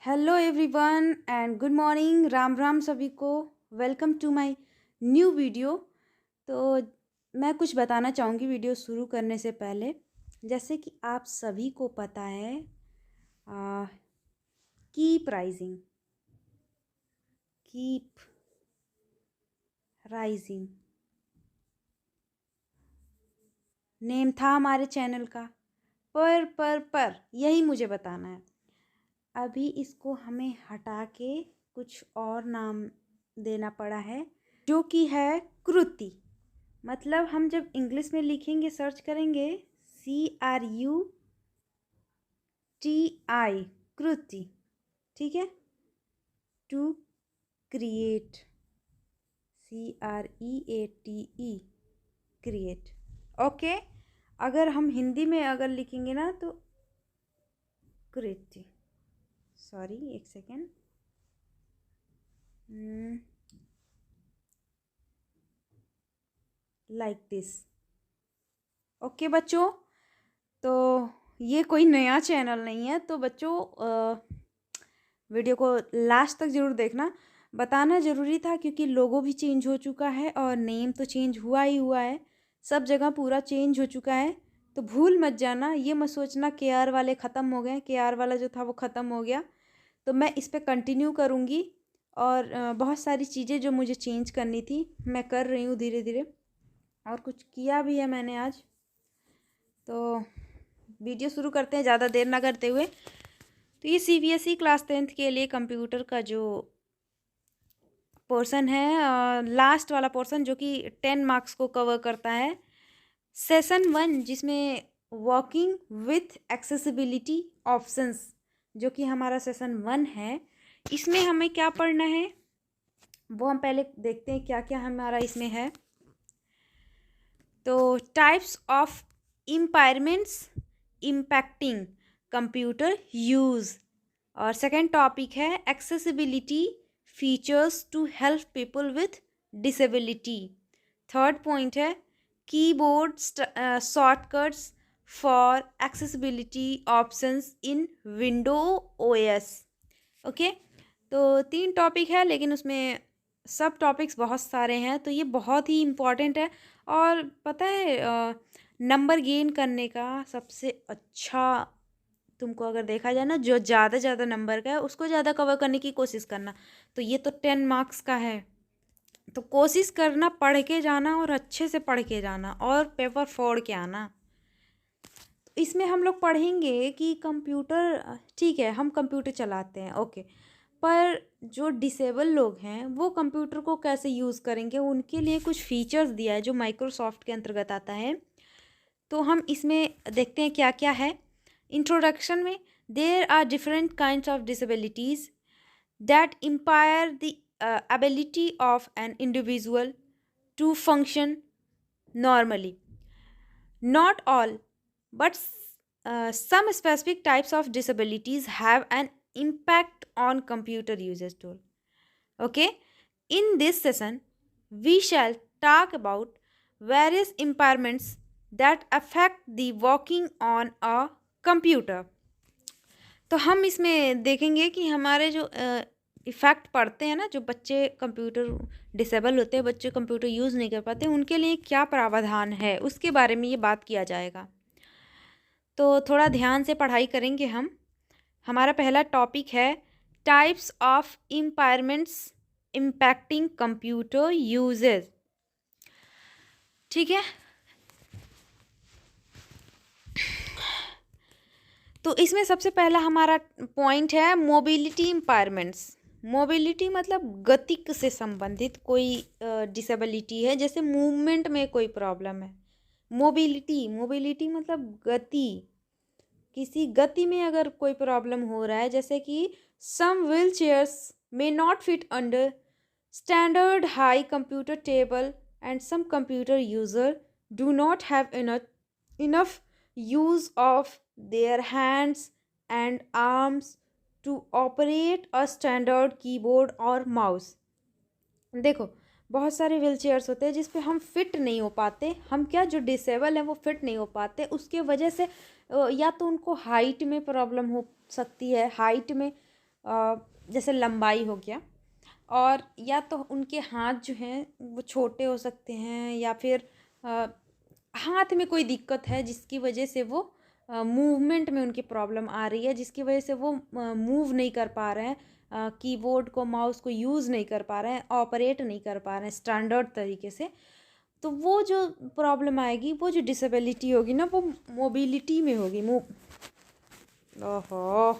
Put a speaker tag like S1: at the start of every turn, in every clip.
S1: Hello everyone and good morning. Ram Ram सभी को। Welcome to my new video. तो मैं कुछ बताना चाहूँगी वीडियो शुरू करने से पहले। जैसे कि आप सभी को पता है keep rising, keep rising name था हमारे चैनल का। पर यही मुझे बताना है। अभी इसको हमें हटा के कुछ और नाम देना पड़ा है, जो कि है कृति। मतलब हम जब इंग्लिश में लिखेंगे, सर्च करेंगे CRUTI, कृति, ठीक है। To create, CREATE, create. Okay, अगर हम हिंदी में अगर लिखेंगे ना तो कृति, सॉरी एक सेकेंड, लाइक दिस। ओके बच्चों, तो ये कोई नया चैनल नहीं है, तो बच्चों वीडियो को लास्ट तक ज़रूर देखना। बताना ज़रूरी था क्योंकि लोगो भी चेंज हो चुका है और नेम तो चेंज हुआ ही हुआ है, सब जगह पूरा चेंज हो चुका है। तो भूल मत जाना, ये मत सोचना KR वाले ख़त्म हो गए, KR वाला जो था वो ख़त्म हो गया। तो मैं इस पर कंटिन्यू करूँगी और बहुत सारी चीज़ें जो मुझे चेंज करनी थी मैं कर रही हूँ धीरे धीरे, और कुछ किया भी है मैंने आज। तो वीडियो शुरू करते हैं ज़्यादा देर ना करते हुए। तो ये CBSE क्लास 10th के लिए कंप्यूटर का जो पोर्शन है, लास्ट वाला पोर्शन, जो कि 10 मार्क्स को कवर करता है। सेशन 1, जिसमें वर्किंग विथ एक्सेसिबिलिटी ऑप्शंस, जो कि हमारा सेशन 1 है। इसमें हमें क्या पढ़ना है वो हम पहले देखते हैं क्या क्या हमारा इसमें है। तो types of impairments impacting computer use, और सेकेंड टॉपिक है accessibility features to help people with disability. Third point है keyboard shortcuts for accessibility options in window OS। Okay, तो 3 टॉपिक है, लेकिन उसमें सब टॉपिक्स बहुत सारे हैं, तो ये बहुत ही इम्पॉर्टेंट है। और पता है नंबर गेन करने का सबसे अच्छा, तुमको अगर देखा जाए ना, जो ज़्यादा नंबर का है उसको ज़्यादा कवर करने की कोशिश करना। तो ये तो 10 मार्क्स का है, तो कोशिश करना पढ़ के जाना, और अच्छे से पढ़ के जाना, और पेपर फोड़ के आना। इसमें हम लोग पढ़ेंगे कि कंप्यूटर, ठीक है हम कंप्यूटर चलाते हैं, ओके, पर जो डिसेबल लोग हैं वो कंप्यूटर को कैसे यूज़ करेंगे, उनके लिए कुछ फीचर्स दिया है जो माइक्रोसॉफ्ट के अंतर्गत आता है। तो हम इसमें देखते हैं क्या क्या है। इंट्रोडक्शन में there are different kinds of disabilities that impair the ability of an individual to function normally. Not all, but some specific types of disabilities have an impact on computer users tool. Okay, in this session, we shall talk about various impairments that affect the working on a computer. तो हम इसमें देखेंगे कि हमारे जो effect पड़ते हैं ना, जो बच्चे कंप्यूटर डिसेबल होते हैं, बच्चे कंप्यूटर यूज़ नहीं कर पाते, उनके लिए क्या प्रावधान है उसके बारे में ये बात किया जाएगा। तो थोड़ा ध्यान से पढ़ाई करेंगे हम। हमारा पहला टॉपिक है types of impairments impacting computer usages, ठीक है। तो इसमें सबसे पहला हमारा पॉइंट है मोबिलिटी इम्पायरमेंट्स। मोबिलिटी मतलब गति से संबंधित कोई डिसेबिलिटी है, जैसे मूवमेंट में कोई प्रॉब्लम है। मोबिलिटी मतलब गति, किसी गति में अगर कोई प्रॉब्लम हो रहा है, जैसे कि some wheelchairs may not fit under standard high computer table and some computer user do not have enough use of their hands and arms to operate a standard keyboard or mouse। देखो, बहुत सारे wheel chairs होते हैं जिस पे हम fit नहीं हो पाते, हम क्या, जो डिसेबल है वो फिट नहीं हो पाते, उसके वजह से या तो उनको हाइट में प्रॉब्लम हो सकती है, हाइट में जैसे लंबाई हो गया, और या तो उनके हाथ जो हैं वो छोटे हो सकते हैं, या फिर हाथ में कोई दिक्कत है जिसकी वजह से वो मूवमेंट में उनकी प्रॉब्लम आ रही है, जिसकी वजह से वो मूव नहीं कर पा रहे हैं, कीबोर्ड को माउस को यूज़ नहीं कर पा रहे हैं, ऑपरेट नहीं कर पा रहे हैं स्टैंडर्ड तरीके से। तो वो जो प्रॉब्लम आएगी, वो जो डिसेबिलिटी होगी ना, वो मोबिलिटी में होगी। ओहो,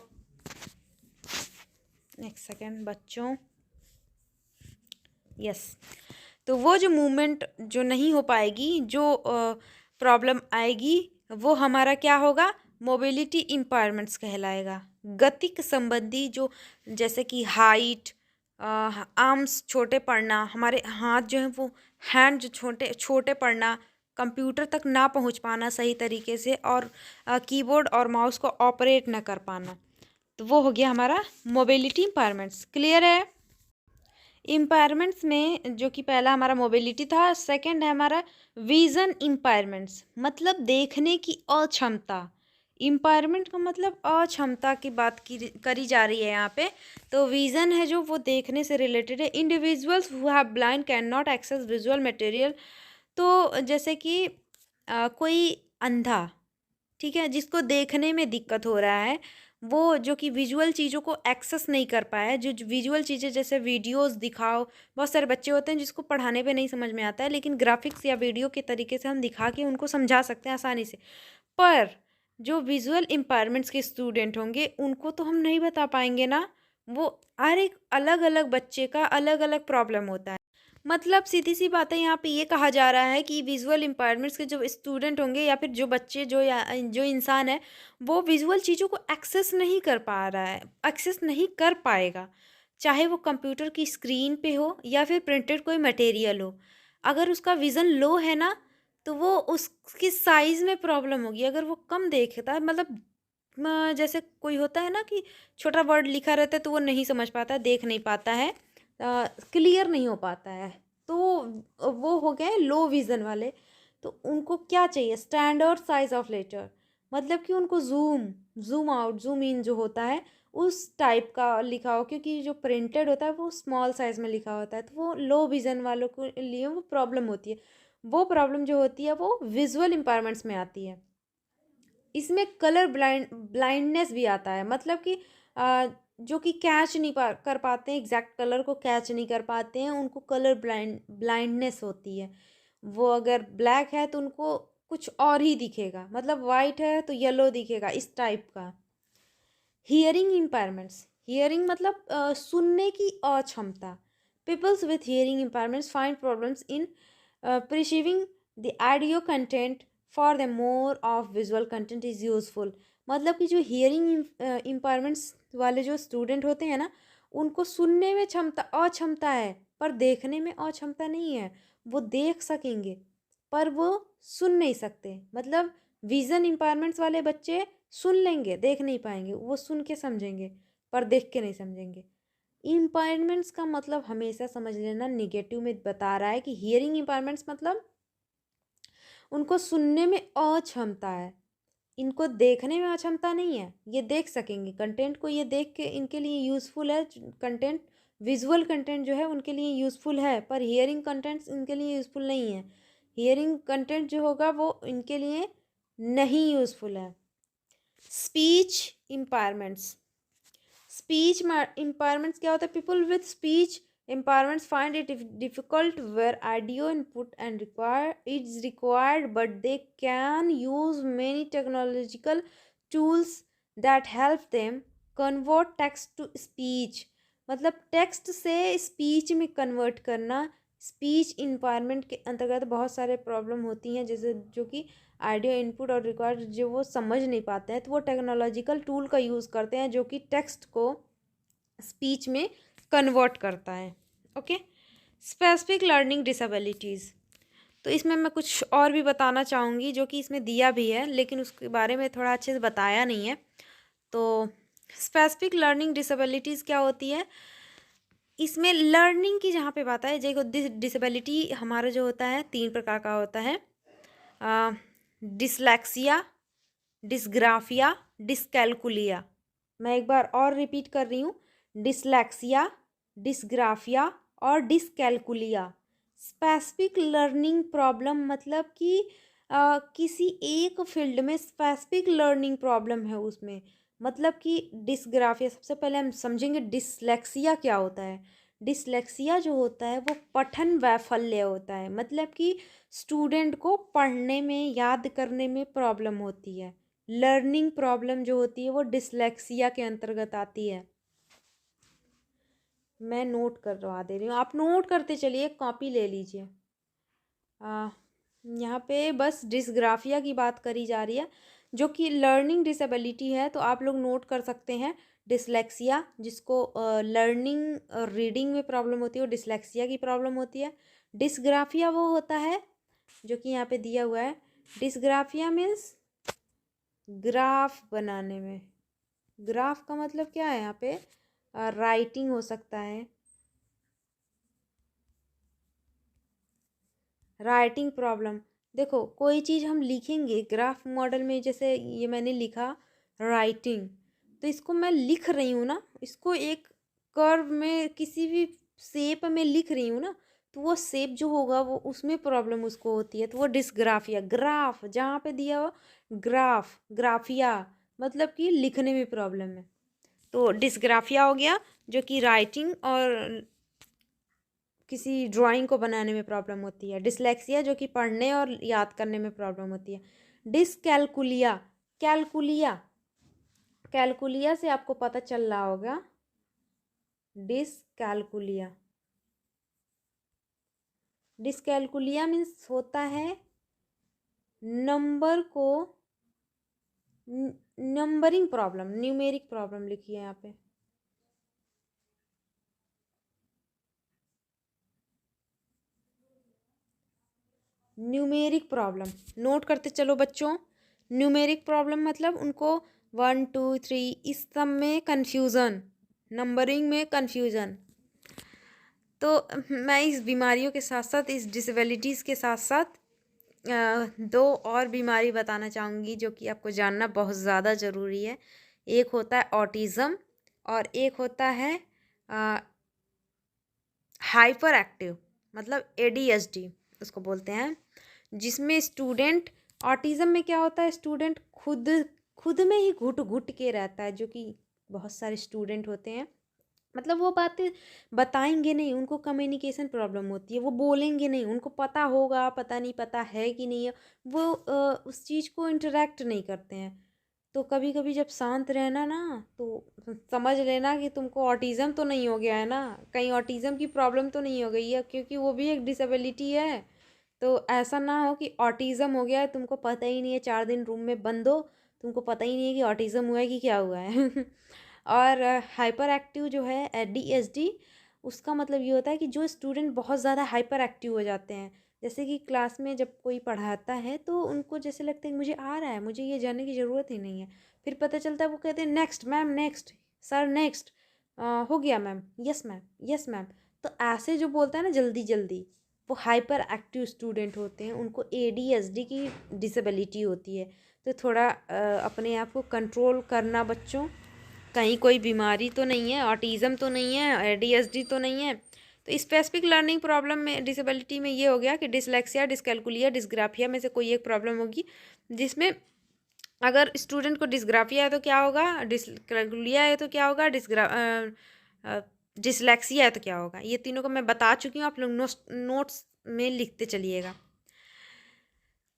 S1: एक सेकेंड बच्चों, यस। तो वो जो मूवमेंट जो नहीं हो पाएगी, जो प्रॉब्लम आएगी, वो हमारा क्या होगा, मोबिलिटी इम्पायरमेंट्स कहलाएगा। गतिक संबंधी जो, जैसे कि हाइट, आर्म्स छोटे पड़ना, हमारे हाथ जो हैं वो हैंड जो छोटे छोटे पड़ना, कंप्यूटर तक ना पहुंच पाना सही तरीके से, और कीबोर्ड और माउस को ऑपरेट ना कर पाना, तो वो हो गया हमारा मोबिलिटी इम्पायरमेंट्स। क्लियर है? इम्पायरमेंट्स में जो कि पहला हमारा मोबिलिटी था, सेकंड है हमारा विजन इम्पायरमेंट्स, मतलब देखने की अक्षमता। इम्पायरमेंट का मतलब अक्षमता की बात की करी जा रही है यहाँ पे। तो विजन है जो, वो देखने से रिलेटेड है। Individuals who have blind can not access visual material. तो जैसे कि कोई अंधा, ठीक है, जिसको देखने में दिक्कत हो रहा है, वो जो कि विजुअल चीज़ों को एक्सेस नहीं कर पाया है, जो विजुअल चीज़ें जैसे वीडियोस दिखाओ, बहुत सारे बच्चे होते हैं जिसको पढ़ाने पे नहीं समझ में आता है, लेकिन ग्राफिक्स या वीडियो के तरीके से हम दिखा के उनको समझा सकते हैं आसानी से। पर जो विजुअल इम्पायरमेंट्स के स्टूडेंट होंगे, उनको तो हम नहीं बता पाएंगे ना। वो हर एक अलग अलग बच्चे का अलग अलग प्रॉब्लम होता है। मतलब सीधी सी बात है, यहाँ पे ये कहा जा रहा है कि विजुअल इम्पायरमेंट्स के जो स्टूडेंट होंगे, या फिर जो बच्चे, जो या जो इंसान है, वो विजुअल चीज़ों को एक्सेस नहीं कर पा रहा है, एक्सेस नहीं कर पाएगा। चाहे वो कंप्यूटर की स्क्रीन पे हो, या फिर प्रिंटेड कोई मटेरियल हो। अगर उसका विज़न लो है ना, तो वो उसकी साइज़ में प्रॉब्लम होगी। अगर वो कम देखता है, मतलब जैसे कोई होता है ना कि छोटा वर्ड लिखा रहता है तो वो नहीं समझ पाता, देख नहीं पाता है, क्लियर नहीं हो पाता है, तो वो हो गए लो विज़न वाले। तो उनको क्या चाहिए, स्टैंडर्ड साइज ऑफ लेटर, मतलब कि उनको zoom zoom out zoom in जो होता है उस टाइप का लिखा हो, क्योंकि जो प्रिंटेड होता है वो स्मॉल साइज में लिखा होता है, तो वो लो विज़न वालों के लिए वो प्रॉब्लम होती है। वो प्रॉब्लम जो होती है वो विजुअल इम्पायरमेंट्स में आती है। इसमें कलर ब्लाइंडनेस भी आता है, मतलब कि जो कि कैच नहीं कर पाते हैं, एग्जैक्ट कलर को कैच नहीं कर पाते हैं, उनको कलर ब्लाइंडनेस होती है। वो अगर ब्लैक है तो उनको कुछ और ही दिखेगा, मतलब वाइट है तो येलो दिखेगा, इस टाइप का। हियरिंग इम्पायरमेंट्स, हियरिंग मतलब सुनने की अक्षमता। Peoples with hearing impairments find problems in perceiving the audio content, for the more of visual content is useful। मतलब कि जो हियरिंग इम्पायरमेंट्स वाले जो स्टूडेंट होते हैं ना, उनको सुनने में अक्षमता है, पर देखने में अक्षमता नहीं है। वो देख सकेंगे पर वो सुन नहीं सकते। मतलब विजन इम्पायरमेंट्स वाले बच्चे सुन लेंगे, देख नहीं पाएंगे, वो सुन के समझेंगे पर देख के नहीं समझेंगे। इम्पायरमेंट्स का मतलब हमेशा समझ लेना निगेटिव में बता रहा है कि हियरिंग इम्पायरमेंट्स मतलब उनको सुनने में अक्षमता है, इनको देखने में अक्षमता नहीं है। ये देख सकेंगे कंटेंट को, ये देख के इनके लिए यूज़फुल है कंटेंट। विजुअल कंटेंट जो है उनके लिए यूज़फुल है, पर हियरिंग कंटेंट्स इनके लिए यूज़फुल नहीं है। हियरिंग कंटेंट जो होगा वो इनके लिए नहीं यूज़फुल है। स्पीच इम्पायरमेंट्स, स्पीच इम्पायरमेंट्स क्या होता है, people with speech impairments find it difficult where audio input and require is required, but they can use many technological tools that help them convert text to speech। मतलब text से speech में convert करना। Speech इम्पायरमेंट के अंतर्गत बहुत सारे problem होती हैं, जैसे जो कि ऑडियो इनपुट और रिक्वायर्ड जो वो समझ नहीं पाते हैं, तो वो टेक्नोलॉजिकल टूल का यूज़ करते हैं जो कि टेक्स्ट को स्पीच में कन्वर्ट करता है। ओके। स्पेसिफिक लर्निंग डिसेबिलिटीज़, तो इसमें मैं कुछ और भी बताना चाहूँगी जो कि इसमें दिया भी है, लेकिन उसके बारे में थोड़ा अच्छे से बताया नहीं है। तो स्पेसिफिक लर्निंग डिसेबिलिटीज़ क्या होती है, इसमें लर्निंग की जहाँ पे बात है, देखो डिसेबिलिटी हमारा जो होता है 3 प्रकार का होता है, डिसलेक्सिया, डिसग्राफिया, डिसकैलकुलिया। मैं एक बार और रिपीट कर रही हूँ, डिसलेक्सिया, डिसग्राफिया और डिसकैलकुलिया। स्पेसिफिक लर्निंग प्रॉब्लम मतलब कि किसी एक फील्ड में स्पेसिफिक लर्निंग प्रॉब्लम है उसमें। मतलब कि डिसग्राफिया, सबसे पहले हम समझेंगे डिसलेक्सिया क्या होता है। डिसलेक्सिया जो होता है वो पठन वैफल्य होता है, मतलब कि स्टूडेंट को पढ़ने में, याद करने में प्रॉब्लम होती है। लर्निंग प्रॉब्लम जो होती है वो डिसलेक्सिया के अंतर्गत आती है। मैं नोट करवा दे रही हूँ, आप नोट करते चलिए, कॉपी ले लीजिए। यहाँ पे बस डिसग्राफिया की बात करी जा रही है जो कि लर्निंग डिसेबिलिटी है, तो आप लोग नोट कर सकते हैं। डिसलेक्सिया जिसको लर्निंग रीडिंग में प्रॉब्लम होती है वो डिसलेक्सिया की प्रॉब्लम होती है। डिसग्राफिया वो होता है जो कि यहाँ पे दिया हुआ है। डिसग्राफिया मीन्स ग्राफ बनाने में। ग्राफ का मतलब क्या है, यहाँ पे राइटिंग हो सकता है, राइटिंग प्रॉब्लम। देखो कोई चीज़ हम लिखेंगे ग्राफ मॉडल में, जैसे ये मैंने लिखा राइटिंग, तो इसको मैं लिख रही हूँ ना, इसको एक कर्व में किसी भी शेप में लिख रही हूँ ना, तो वो शेप जो होगा वो उसमें प्रॉब्लम उसको होती है, तो वो डिसग्राफिया। ग्राफ जहाँ पे दिया हो ग्राफ, ग्राफिया मतलब कि लिखने में प्रॉब्लम है, तो डिसग्राफिया हो गया जो कि राइटिंग और किसी ड्राइंग को बनाने में प्रॉब्लम होती है। डिसलेक्सिया जो कि पढ़ने और याद करने में प्रॉब्लम होती है। डिसकैलकुलिया, कैलकुलिया, कैलकुलिया से आपको पता चल रहा होगा, डिसकैलकुलिया। डिसकैलकुलिया मीन्स होता है नंबर को, नंबरिंग प्रॉब्लम, न्यूमेरिक प्रॉब्लम लिखी है यहाँ पे। न्यूमेरिक प्रॉब्लम नोट करते चलो बच्चों। न्यूमेरिक प्रॉब्लम मतलब उनको 1 2 3 इस सब में कन्फ्यूज़न, नंबरिंग में कन्फ्यूज़न। तो मैं इस बीमारियों के साथ साथ, इस डिसेबिलिटीज़ के साथ साथ दो और बीमारी बताना चाहूँगी जो कि आपको जानना बहुत ज़्यादा ज़रूरी है। एक होता है ऑटिज़म और एक होता है हाइपर एक्टिव, मतलब ADHD उसको बोलते हैं, जिसमें स्टूडेंट, ऑटिज़म में क्या होता है, स्टूडेंट खुद खुद में ही घुट घुट के रहता है, जो कि बहुत सारे स्टूडेंट होते हैं, मतलब वो बातें बताएंगे नहीं, उनको कम्युनिकेशन प्रॉब्लम होती है, वो बोलेंगे नहीं, उनको पता होगा, पता नहीं पता है कि नहीं है, वो उस चीज़ को इंटरेक्ट नहीं करते हैं। तो कभी कभी जब शांत रहना ना, तो समझ लेना कि तुमको ऑटिज़म तो नहीं हो गया है ना, कहीं ऑटिज़म की प्रॉब्लम तो नहीं हो गई है, क्योंकि वो भी एक डिसेबिलिटी है। तो ऐसा ना हो कि ऑटिज़म हो गया है, तुमको पता ही नहीं है, 4 दिन रूम में बंद हो, तुमको पता ही नहीं है कि ऑटिज़म हुआ है कि क्या हुआ है। और हाइपर एक्टिव जो है ADHD, उसका मतलब ये होता है कि जो स्टूडेंट बहुत ज़्यादा हाइपर एक्टिव हो जाते हैं, जैसे कि क्लास में जब कोई पढ़ाता है तो उनको जैसे लगता है कि मुझे आ रहा है, मुझे ये जानने की ज़रूरत ही नहीं है, फिर पता चलता है वो कहते हैं next ma'am, next sir, next हो गया ma'am, yes ma'am, yes ma'am. तो ऐसे जो बोलता है ना जल्दी जल्दी, वो हाइपर एक्टिव स्टूडेंट होते हैं, उनको ADHD की डिसेबिलिटी होती है। तो थोड़ा अपने आप को कंट्रोल करना बच्चों, कहीं कोई बीमारी तो नहीं है, ऑटिज़म तो नहीं है, ADHD तो नहीं है। तो स्पेसिफिक लर्निंग प्रॉब्लम में, डिसेबिलिटी में ये हो गया कि डिसलेक्सिया, डिसकैलकुलिया, डिसग्राफिया में से कोई एक प्रॉब्लम होगी, जिसमें अगर स्टूडेंट को डिसग्राफिया है तो क्या होगा, डिसकैलकुलिया है तो क्या होगा, डिसलेक्सिया है तो क्या होगा। ये तीनों को मैं बता चुकी हूँ, आप लोग नोट्स में लिखते चलिएगा।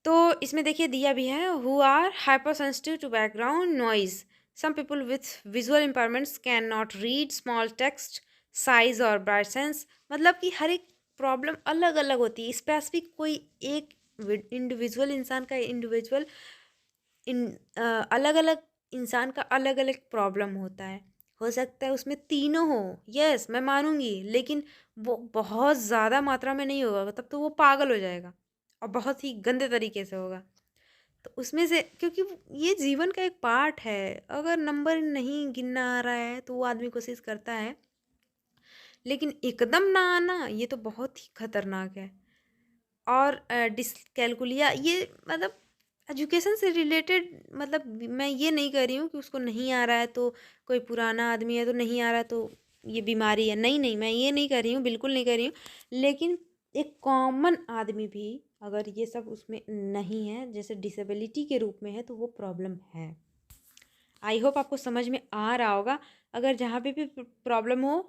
S1: तो इसमें देखिए दिया भी है, who are hyper sensitive to background noise, some people with visual impairments can not read small text size और ब्राइटनेस। मतलब कि हर एक प्रॉब्लम अलग अलग होती है, स्पेसिफिक कोई एक इंडिविजुअल इंसान का, इंडिविजुअल इन अलग अलग इंसान का अलग अलग प्रॉब्लम होता है। हो सकता है उसमें तीनों हो, यस मैं मानूंगी, लेकिन वो बहुत ज़्यादा मात्रा में नहीं होगा, तब तो वो पागल हो जाएगा और बहुत ही गंदे तरीके से होगा। तो उसमें से, क्योंकि ये जीवन का एक पार्ट है, अगर नंबर नहीं गिनना आ रहा है तो वो आदमी कोशिश करता है, लेकिन एकदम ना आना ये तो बहुत ही खतरनाक है। और डिसकैलकुलिया ये मतलब एजुकेशन से रिलेटेड, मतलब मैं ये नहीं कह रही हूँ कि उसको नहीं आ रहा है तो, कोई पुराना आदमी है तो नहीं आ रहा है तो ये बीमारी है, नहीं नहीं, मैं ये नहीं कर रही हूँ, बिल्कुल नहीं कर रही हूँ, लेकिन एक कॉमन आदमी भी अगर ये सब उसमें नहीं है, जैसे डिसेबिलिटी के रूप में है, तो वो प्रॉब्लम है। आई होप आपको समझ में आ रहा होगा। अगर जहाँ पे भी प्रॉब्लम हो,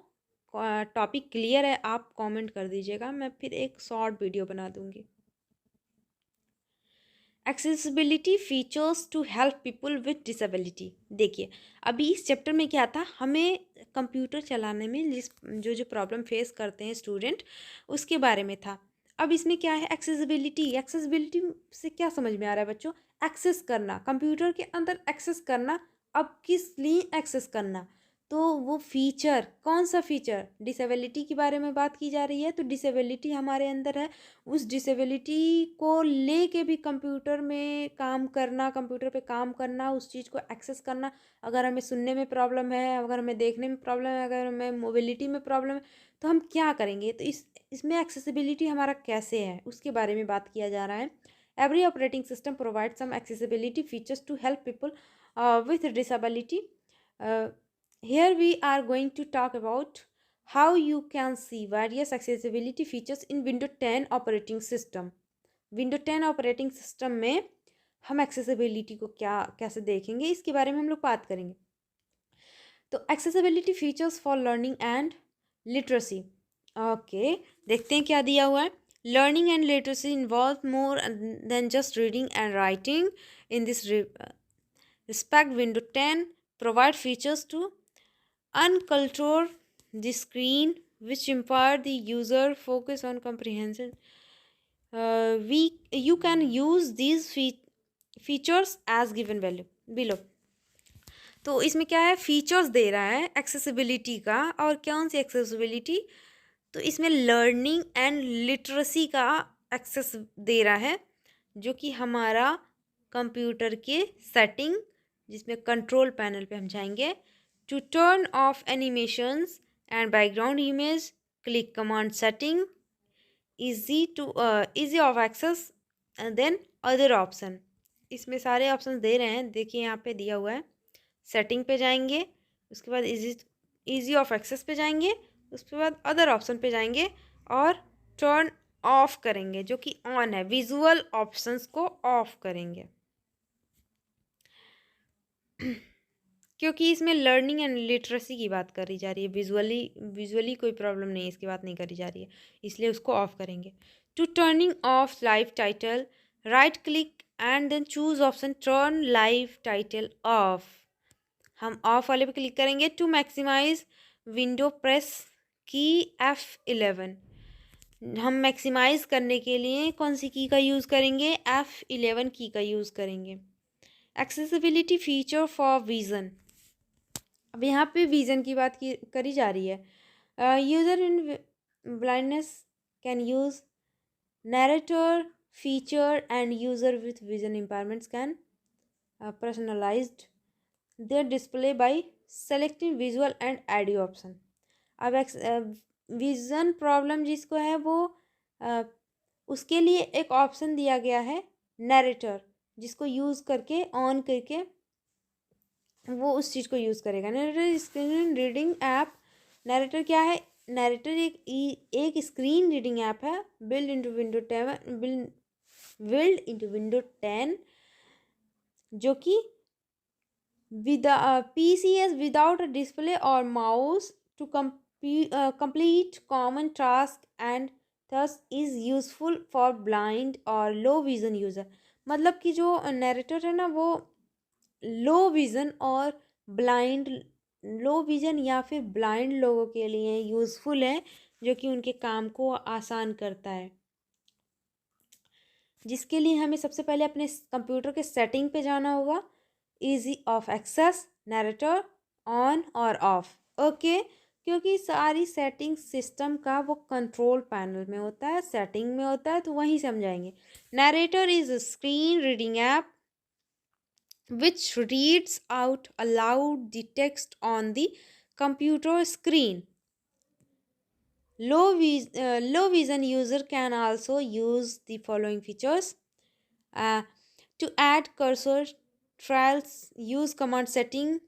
S1: टॉपिक क्लियर है, आप कमेंट कर दीजिएगा, मैं फिर एक शॉर्ट वीडियो बना दूँगी। Accessibility features to help people with disability. देखिए, अभी इस चैप्टर में क्या था, हमें कंप्यूटर चलाने में जो जो प्रॉब्लम फेस करते हैं स्टूडेंट, उसके बारे में था। अब इसमें क्या है, एक्सेसिबिलिटी। एक्सेसिबिलिटी से क्या समझ में आ रहा है बच्चों? एक्सेस करना, कंप्यूटर के अंदर एक्सेस करना। अब किस लिए एक्सेस करना? तो वो फीचर, कौन सा फीचर? डिसेबिलिटी के बारे में बात की जा रही है, तो डिसेबिलिटी हमारे अंदर है, उस डिसेबिलिटी को लेके भी कंप्यूटर में काम करना, कंप्यूटर पे काम करना, उस चीज़ को एक्सेस करना। अगर हमें सुनने में प्रॉब्लम है, अगर हमें देखने में प्रॉब्लम है, अगर हमें मोबिलिटी में प्रॉब्लम है, तो हम क्या करेंगे? तो इसमें एक्सेसिबिलिटी हमारा कैसे है, उसके बारे में बात किया जा रहा है। Every operating system provide some accessibility features to help people with disability. Here we are going to talk about how you can see various accessibility features in Windows 10 operating system. Windows 10 operating system में हम accessibility को क्या कैसे देखेंगे, इसके बारे में हम लोग बात करेंगे। तो accessibility features for learning and literacy. Okay, देखते हैं क्या दिया हुआ है। Learning and literacy involve more than just reading and writing. In this respect, Windows 10 provide features to unculture the screen which impair the user focus on comprehension. You can use these features as given value below. तो इसमें क्या है, features दे रहा है accessibility का, और कौन सी accessibility? तो इसमें लर्निंग एंड लिटरेसी का एक्सेस दे रहा है, जो कि हमारा कंप्यूटर के सेटिंग, जिसमें कंट्रोल पैनल पे हम जाएंगे। To turn off animations and background image, click command setting, easy of access, and then other option. इसमें सारे ऑप्शन दे रहे हैं, देखिए यहाँ पे दिया हुआ है। सेटिंग पे जाएंगे, उसके बाद इजी ऑफ एक्सेस पे जाएंगे, उसके बाद अदर ऑप्शन पे जाएंगे और टर्न ऑफ करेंगे, जो कि ऑन है, विजुअल ऑप्शंस को ऑफ करेंगे। क्योंकि इसमें लर्निंग एंड लिटरेसी की बात करी जा रही है, विजुअली कोई प्रॉब्लम नहीं है, इसकी बात नहीं करी जा रही है, इसलिए उसको ऑफ करेंगे। To turning off live title, right click and then choose option turn live title off. हम ऑफ वाले पे क्लिक करेंगे। टू मैक्सिमाइज विंडो प्रेस की F11। हम मैक्सिमाइज करने के लिए कौन सी की का यूज़ करेंगे? F11 की का यूज़ करेंगे। Accessibility feature for vision. अब यहाँ पे विज़न की बात करी जा रही है। User in blindness can use narrator feature and user with vision impairments can personalized their display by selecting visual and audio option. अब विज़न प्रॉब्लम जिसको है वो उसके लिए एक ऑप्शन दिया गया है नैरेटर, जिसको यूज़ करके ऑन करके वो उस चीज़ को यूज़ करेगा। Narrator screen reading app. Narrator क्या है? नैरेटर एक स्क्रीन रीडिंग ऐप है, बिल्ड इनटू विंडो 10, जो कि PCS without a display or mouse to complete common task and thus is useful for blind or low vision user। मतलब कि जो narrator है ना, वो लो विज़न और लो विज़न या फिर ब्लाइंड लोगों के लिए यूज़फुल है, जो कि उनके काम को आसान करता है। जिसके लिए हमें सबसे पहले अपने कंप्यूटर के सेटिंग पे जाना होगा। Easy of access, narrator on और ऑफ। ओके, क्योंकि सारी सेटिंग सिस्टम का वो कंट्रोल पैनल में होता है, सेटिंग में होता है, तो वहीं समझाएंगे। Narrator is screen reading app which reads out aloud the text on the computer screen. Low vision user can also use the following features. To add cursor trials, use command setting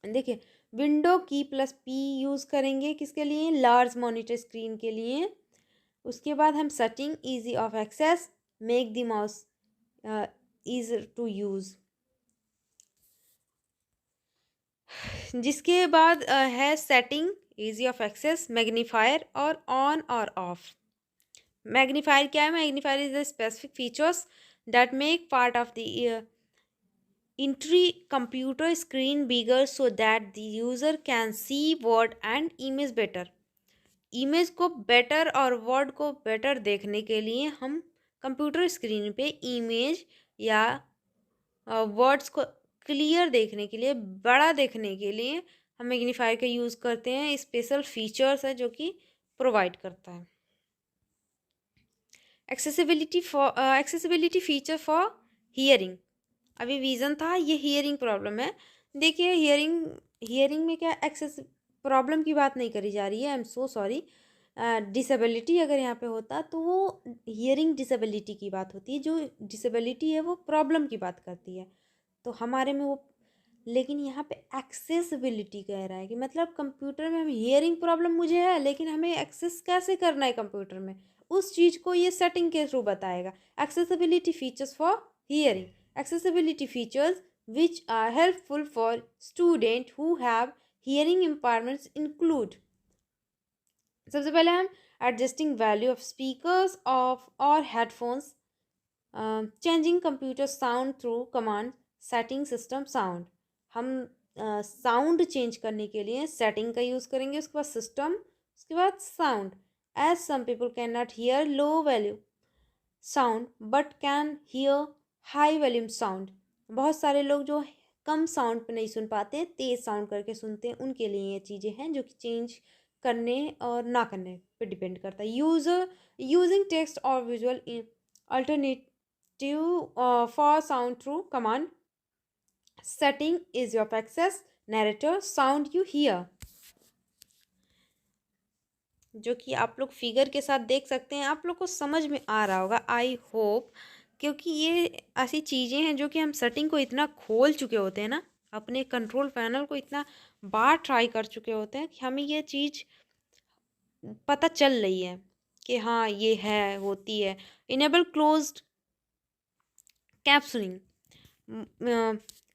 S1: देखिए, window की plus P use करेंगे किसके लिए, large monitor screen के लिए। उसके बाद हम setting easy of access, make the mouse easy to use. जिसके बाद है setting easy of access, magnifier और ऑन और ऑफ। मैग्नीफायर क्या है, magnifier is the specific features that make part of the entry computer screen bigger so that the user can see word and image better। Image को better और word को better देखने के लिए हम कंप्यूटर स्क्रीन पे इमेज या words को क्लियर देखने के लिए, बड़ा देखने के लिए हम मैग्नीफायर का यूज़ करते हैं। स्पेशल फीचर्स है जो कि प्रोवाइड करता है। एक्सेसिबिलिटी फीचर फॉर हियरिंग, अभी विज़न था, ये हियरिंग प्रॉब्लम है। देखिए, हियरिंग में क्या एक्सेस प्रॉब्लम की बात नहीं करी जा रही है, I am so sorry. Disability अगर यहाँ पे होता तो वो हियरिंग डिसेबिलिटी की बात होती है, जो डिसेबिलिटी है वो प्रॉब्लम की बात करती है, तो हमारे में वो। लेकिन यहाँ पे एक्सेसिबिलिटी कह रहा है कि मतलब कंप्यूटर में हम हियरिंग प्रॉब्लम मुझे है, लेकिन हमें एक्सेस कैसे करना है कंप्यूटर में, उस चीज़ को ये सेटिंग के थ्रू बताएगा। Accessibility features for hearing, accessibility features which are helpful for students who have hearing impairments include, सबसे पहले हम adjusting value of speakers of or headphones, changing computer sound through command, setting system sound। हम sound change करने के लिए setting का use करेंगे, उसके बाद सिस्टम, उसके बाद sound. As some people can not hear low value sound but can hear high volume sound, बहुत सारे लोग जो कम साउंड पे नहीं सुन पाते, तेज़ साउंड करके सुनते हैं, उनके लिए ये चीज़ें हैं जो कि चेंज करने और ना करने पे डिपेंड करता है। यूजिंग टेक्स्ट और visual alternative for sound through command, setting ease of access, narrator sound you hear, जो कि आप लोग फिगर के साथ देख सकते हैं, आप लोग को समझ में आ रहा होगा आई होप, क्योंकि ये ऐसी चीज़ें हैं जो कि हम सेटिंग को इतना खोल चुके होते हैं ना, अपने कंट्रोल पैनल को इतना बार ट्राई कर चुके होते हैं कि हमें ये चीज़ पता चल रही है कि हाँ ये है, होती है। इनेबल क्लोज्ड कैप्शनिंग,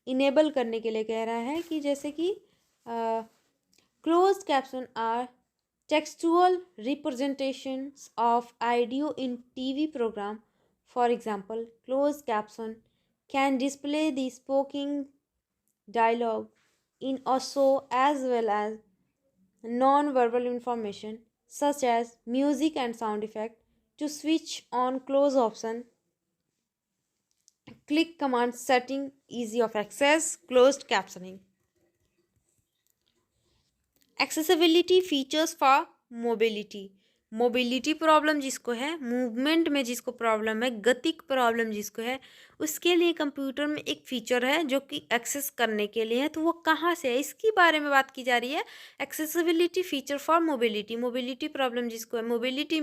S1: इनेबल करने के लिए कह रहा है कि जैसे कि closed caption are textual representations of audio in TV program. For example, closed caption can display the spoken dialogue in a show as well as non-verbal information such as music and sound effect. To switch on close option, click command setting easy of access closed captioning। Accessibility features for mobility, mobility problem जिसको है, movement में जिसको problem है, गतिक problem जिसको है, उसके लिए कंप्यूटर में एक फीचर है जो कि एक्सेस करने के लिए है, तो वो कहाँ से है, इसके बारे में बात की जा रही है। Accessibility feature for mobility, mobility problem जिसको है, मोबिलिटी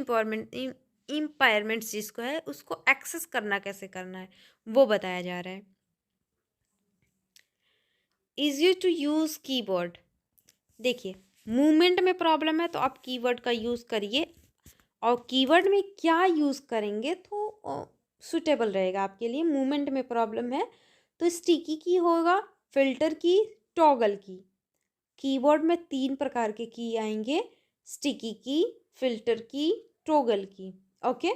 S1: इम्पायरमेंट्स जिसको है, उसको एक्सेस करना कैसे करना है वो बताया जा रहा है। ईजी टू यूज़ कीबोर्ड, देखिए मूवमेंट में प्रॉब्लम है तो आप कीवर्ड का यूज़ करिए, और कीवर्ड में क्या यूज़ करेंगे तो सुटेबल रहेगा आपके लिए। मूवमेंट में प्रॉब्लम है तो स्टिकी की होगा, फिल्टर की, टॉगल की। कीबोर्ड में 3 प्रकार के की आएंगे, स्टिकी की, फिल्टर की, टॉगल की। ओके,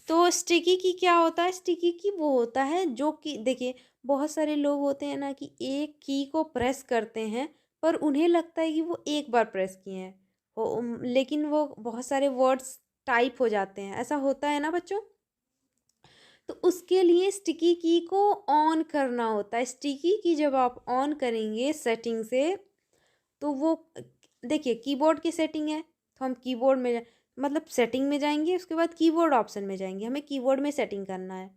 S1: तो स्टिकी की क्या होता है, स्टिकी की वो होता है जो कि देखिए बहुत सारे लोग होते हैं ना कि एक की को प्रेस करते हैं पर उन्हें लगता है कि वो एक बार प्रेस किए हैं, लेकिन वो बहुत सारे वर्ड्स टाइप हो जाते हैं, ऐसा होता है ना बच्चों। तो उसके लिए स्टिकी की को ऑन करना होता है। स्टिकी की जब आप ऑन करेंगे सेटिंग से, तो वो देखिए कीबोर्ड की सेटिंग है तो हम कीबोर्ड में मतलब सेटिंग में जाएंगे, उसके बाद कीबोर्ड ऑप्शन में जाएंगे, हमें कीबोर्ड में सेटिंग करना है।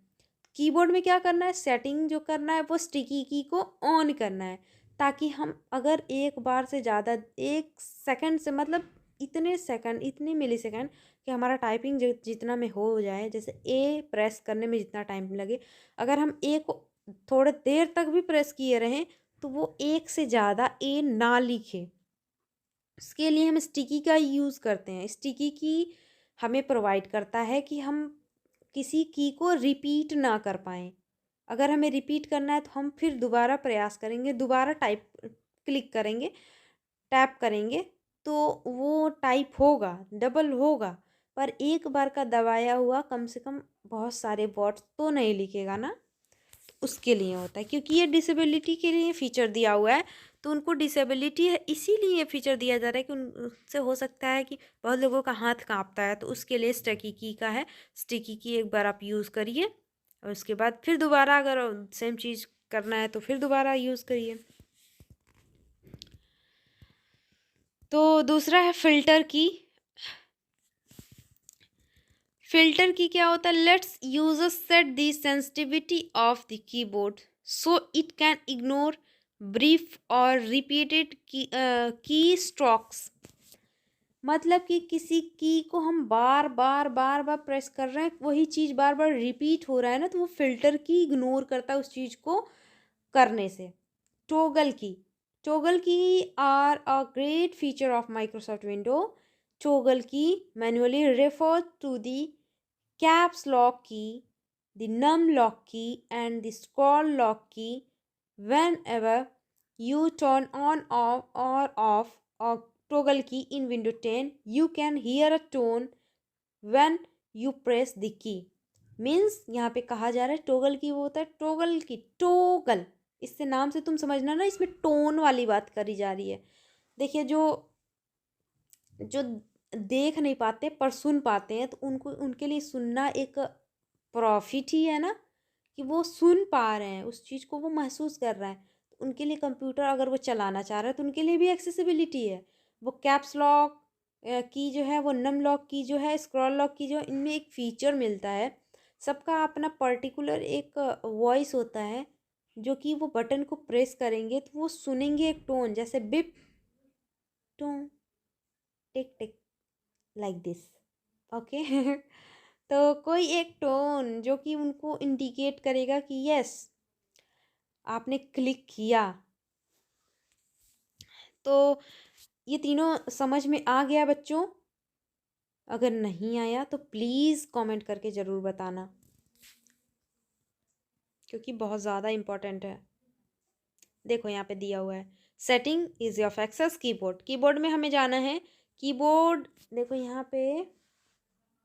S1: कीबोर्ड में क्या करना है, सेटिंग जो करना है वो स्टिकी की को ऑन करना है, ताकि हम अगर एक बार से ज़्यादा 1 सेकंड से मतलब इतने सेकंड, इतने मिली सेकंड कि हमारा टाइपिंग जितना में हो जाए, जैसे ए प्रेस करने में जितना टाइम लगे, अगर हम ए को थोड़े देर तक भी प्रेस किए रहें तो वो एक से ज़्यादा ए ना लिखे। उसके लिए हम स्टिकी का यूज़ करते हैं। स्टिकी की हमें प्रोवाइड करता है कि हम किसी की को रिपीट ना कर पाएँ। अगर हमें रिपीट करना है तो हम फिर दोबारा प्रयास करेंगे, दोबारा टाइप क्लिक करेंगे, टैप करेंगे तो वो टाइप होगा, डबल होगा, पर एक बार का दबाया हुआ कम से कम बहुत सारे वर्ड्स तो नहीं लिखेगा ना। उसके लिए होता है, क्योंकि ये डिसेबिलिटी के लिए फीचर दिया हुआ है, तो उनको डिसेबिलिटी है इसीलिए ये फीचर दिया जा रहा है कि उनसे हो सकता है कि बहुत लोगों का हाथ कांपता है, तो उसके लिए स्टिकी की का है। स्टिकी की एक बार आप यूज़ करिए और उसके बाद फिर दोबारा अगर सेम चीज़ करना है तो फिर दोबारा यूज़ करिए। तो दूसरा है फिल्टर की। फिल्टर की क्या होता है? Let's users set the sensitivity of the keyboard so it can ignore brief और रिपीटेड की स्ट्रोक्स। मतलब कि किसी की को हम बार बार बार बार प्रेस कर रहे हैं, वही चीज़ बार बार रिपीट हो रहा है ना, तो वो फिल्टर की इग्नोर करता है उस चीज़ को करने से। Toggle key. Toggle key are a great feature of Microsoft window. Toggle key manually refer to the caps lock key, the num lock key, and the scroll lock key whenever you turn on off or off a toggle key in Windows 10. You can hear a tone when you press the key. Means यहाँ पे कहा जा रहा है toggle की वो होता है टोगल की टोगल। इससे नाम से तुम समझना ना, इसमें टोन वाली बात करी जा रही है। देखिए जो जो देख नहीं पाते पर सुन पाते हैं, तो उनको उनके लिए सुनना एक प्रॉफिट ही है ना, कि वो सुन पा रहे हैं उस चीज़ को, वो महसूस कर रहा है। तो उनके लिए कंप्यूटर अगर वो चलाना चाह रहा है तो उनके लिए भी एक्सेसिबिलिटी है। वो कैप्स लॉक की जो है, वो नम लॉक की जो है, स्क्रॉल लॉक की जो, इनमें एक फीचर मिलता है। सबका अपना पर्टिकुलर एक वॉइस होता है, जो कि वो बटन को प्रेस करेंगे तो वो सुनेंगे एक टोन, जैसे beep tone tick tick like this. Okay. तो कोई एक टोन जो कि उनको इंडिकेट करेगा कि यस आपने क्लिक किया। तो ये तीनों समझ में आ गया बच्चों? अगर नहीं आया तो प्लीज़ कमेंट करके ज़रूर बताना, क्योंकि बहुत ज़्यादा इम्पोर्टेंट है। देखो यहाँ पे दिया हुआ है setting ease of access keyboard. Keyboard में हमें जाना है। कीबोर्ड देखो यहाँ पे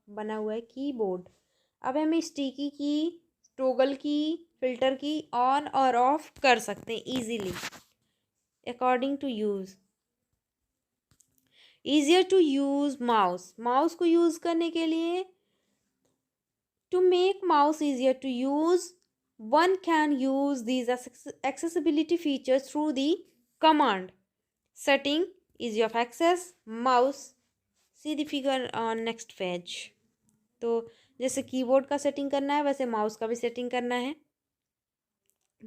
S1: बना हुआ है कीबोर्ड। अब हमें स्टिकी की, टॉगल की, फिल्टर की ऑन और ऑफ कर सकते हैं easily according to use. Easier to use mouse. Mouse को यूज़ करने के लिए, to make mouse easier to use, one can use these accessibility features through the command setting easy of access mouse. See the figure on next page. तो जैसे keyboard का setting करना है वैसे माउस का भी सेटिंग करना है।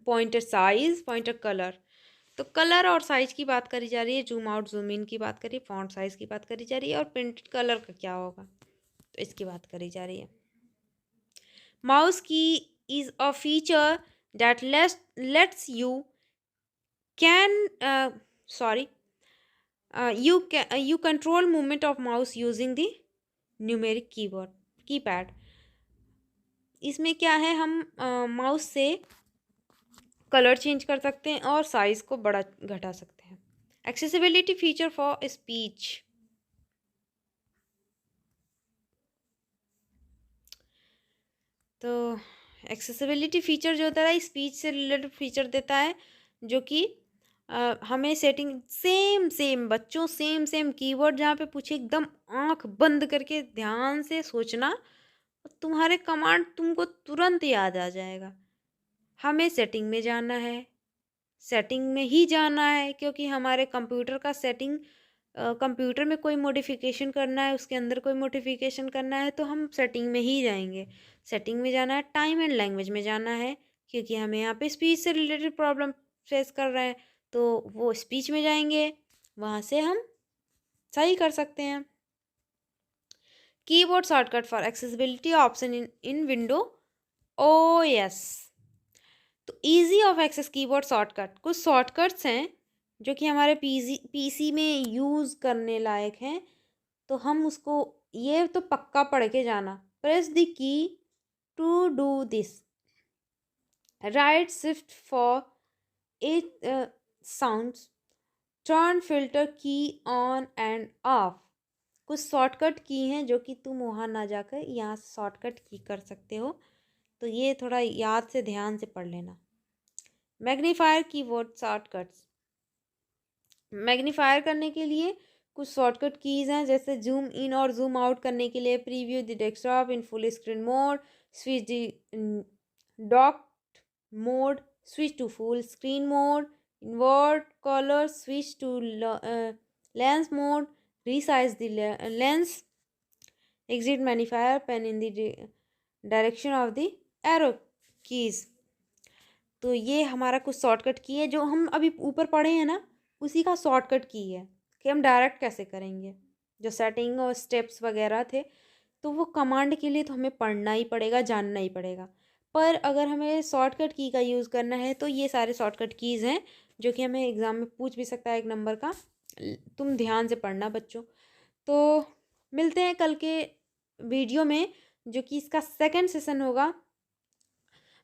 S1: Pointer size, pointer colour. तो कलर और साइज की बात करी जा रही है, जूम आउट जूम इन की बात करी, फॉन्ट साइज की बात करी जा रही है, और प्रिंटेड कलर का क्या होगा तो इसकी बात करी जा रही है। माउस की is a feature that lets you can you control movement of mouse using the numeric keypad। इसमें क्या है, हम माउस से कलर चेंज कर सकते हैं और साइज को बड़ा घटा सकते हैं। Accessibility feature for speech. तो एक्सेसिबिलिटी फीचर जो होता है स्पीच से रिलेटेड फीचर देता है, जो कि हमें सेटिंग सेम सेम बच्चों सेम सेम कीवर्ड जहाँ पे पूछे एकदम आंख बंद करके ध्यान से सोचना, तुम्हारे कमांड तुमको तुरंत याद आ जाएगा। हमें सेटिंग में जाना है, सेटिंग में ही जाना है, क्योंकि हमारे कंप्यूटर का सेटिंग, कंप्यूटर में कोई मॉडिफिकेशन करना है, उसके अंदर कोई मॉडिफिकेशन करना है तो हम सेटिंग में ही जाएंगे। सेटिंग में जाना है, टाइम एंड लैंग्वेज में जाना है, क्योंकि हमें यहाँ पे स्पीच से रिलेटेड प्रॉब्लम फेस कर रहे हैं, तो वो स्पीच में जाएंगे, वहाँ से हम सही कर सकते हैं। Keyboard shortcut for accessibility option in window OS. तो easy of access keyboard shortcut, कुछ शॉर्टकट्स हैं जो कि हमारे पीसी में यूज़ करने लायक हैं, तो हम उसको, ये तो पक्का पढ़ के जाना। Press the key to do this, right shift for it sounds, turn filter key on and off. कुछ शॉर्टकट की हैं जो कि तुम वहाँ ना जाकर यहाँ से शॉर्टकट की कर सकते हो, तो ये थोड़ा याद से ध्यान से पढ़ लेना। मैग्नीफायर कीबोर्ड शॉर्टकट्स, मैग्नीफायर करने के लिए कुछ शॉर्टकट कीज़ हैं, जैसे जूम इन और जूम आउट करने के लिए preview the desktop in full screen mode, switch the dock mode, switch to full screen mode, invert color, switch to lens mode, resize the lens, exit magnifier pen in the direction of the arrow keys। तो ये हमारा कुछ shortcut की है जो हम अभी ऊपर पढ़े हैं ना, उसी का शॉर्टकट की है कि हम डायरेक्ट कैसे करेंगे। जो सेटिंग और स्टेप्स वगैरह थे, तो वो कमांड के लिए तो हमें पढ़ना ही पड़ेगा, जानना ही पड़ेगा। पर अगर हमें शॉर्टकट की का यूज़ करना है तो ये सारे शॉर्टकट कीज़ हैं जो कि हमें एग्ज़ाम में पूछ भी सकता है 1 नंबर का। तुम ध्यान से पढ़ना बच्चों। तो मिलते हैं कल के वीडियो में, जो कि इसका सेकंड सेशन होगा।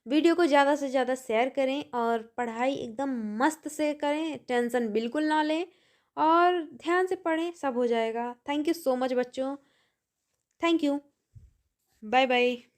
S1: वीडियो को ज़्यादा से ज़्यादा शेयर करें और पढ़ाई एकदम मस्त से करें, टेंशन बिल्कुल ना लें और ध्यान से पढ़ें, सब हो जाएगा। थैंक यू सो मच बच्चों, थैंक यू, बाय बाय।